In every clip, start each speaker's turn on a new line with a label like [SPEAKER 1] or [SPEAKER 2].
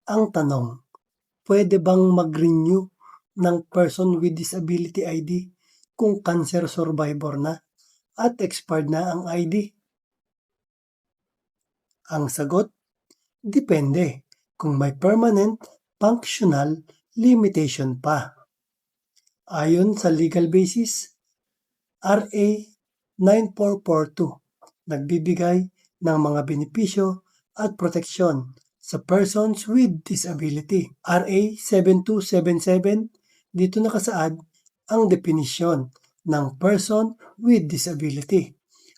[SPEAKER 1] Ang tanong, pwede bang mag-renew ng Person with Disability ID kung cancer survivor na at expired na ang ID? Ang sagot, depende kung may permanent functional limitation pa. Ayon sa legal basis, RA 9442, nagbibigay ng mga benepisyo at proteksyon sa persons with disability. RA 7277, dito nakasaad ang definisyon ng person with disability.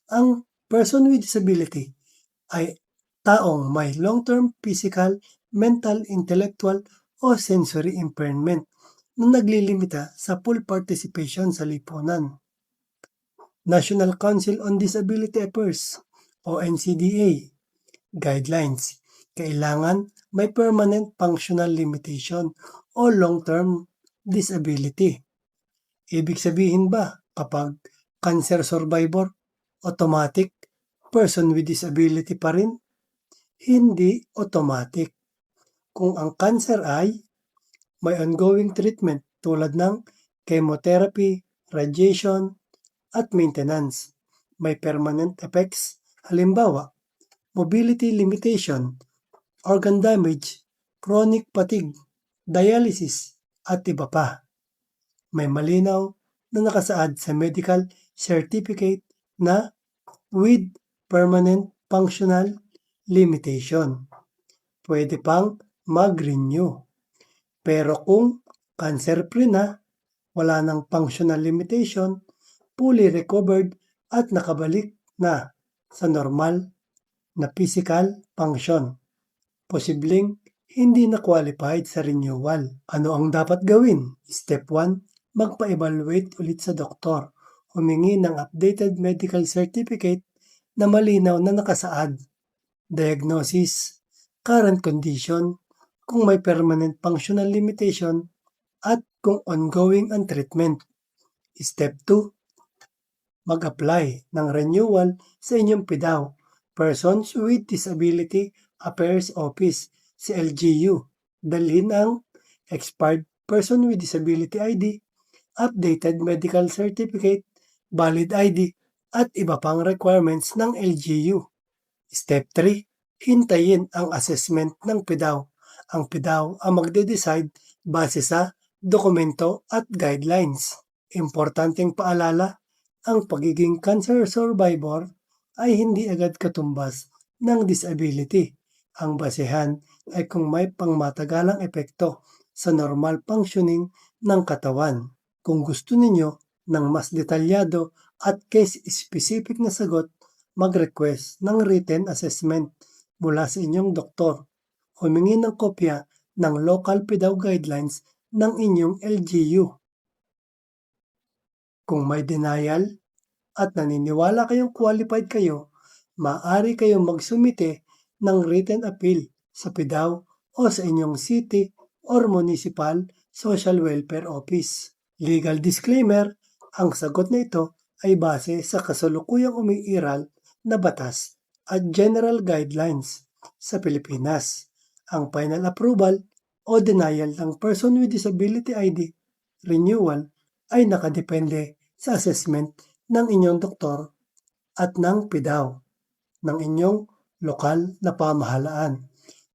[SPEAKER 1] Ang person with disability ay taong may long-term physical, mental, intellectual o sensory impairment na naglilimita sa full participation sa lipunan. National Council on Disability Affairs o NCDA guidelines, kailangan may permanent functional limitation o long-term disability. Ibig sabihin ba kapag cancer survivor, automatic person with disability pa rin? Hindi automatic. Kung ang cancer ay may ongoing treatment tulad ng chemotherapy, radiation, at maintenance, may permanent effects, halimbawa, mobility limitation, organ damage, chronic fatigue, dialysis, at iba pa. May malinaw na nakasaad sa medical certificate na with permanent functional limitation. Pwede pang mag-renew. Pero kung cancer-free na, wala ng functional limitation, fully recovered at nakabalik na sa normal na physical function, posibleng hindi na qualified sa renewal. Ano ang dapat gawin? Step 1, magpa-evaluate ulit sa doktor. Humingi ng updated medical certificate na malinaw na nakasaad. Diagnosis, current condition, kung may permanent functional limitation, at kung ongoing ang treatment. Step 2, mag-apply ng renewal sa inyong PDAO, Persons with Disability Affairs Office, si LGU. Dalhin ang expired Person with Disability ID, updated medical certificate, valid ID, at iba pang requirements ng LGU. Step 3, hintayin ang assessment ng PDAO. Ang PDAO ang magde-decide base sa dokumento at guidelines. Importanteng paalala, ang pagiging cancer survivor ay hindi agad katumbas ng disability. Ang basehan ay kung may pangmatagalang epekto sa normal functioning ng katawan. Kung gusto ninyo ng mas detalyado at case-specific na sagot, mag-request ng written assessment mula sa inyong doktor. Humingi ng kopya ng local PDAO guidelines ng inyong LGU. Kung may denial at naniniwala kayong qualified kayo, maaari kayong magsumite ng written appeal sa PDAO o sa inyong city or municipal social welfare office. Legal disclaimer, ang sagot na ito ay base sa kasalukuyang umiiral na batas at general guidelines sa Pilipinas. Ang final approval o denial ng Person with Disability ID renewal ay nakadepende sa assessment ng inyong doktor at ng PDAO ng inyong lokal na pamahalaan.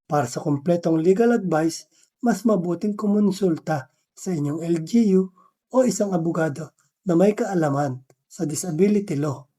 [SPEAKER 1] Para sa kumpletong legal advice, mas mabuting kumonsulta sa inyong LGU o isang abogado na may kaalaman sa disability law.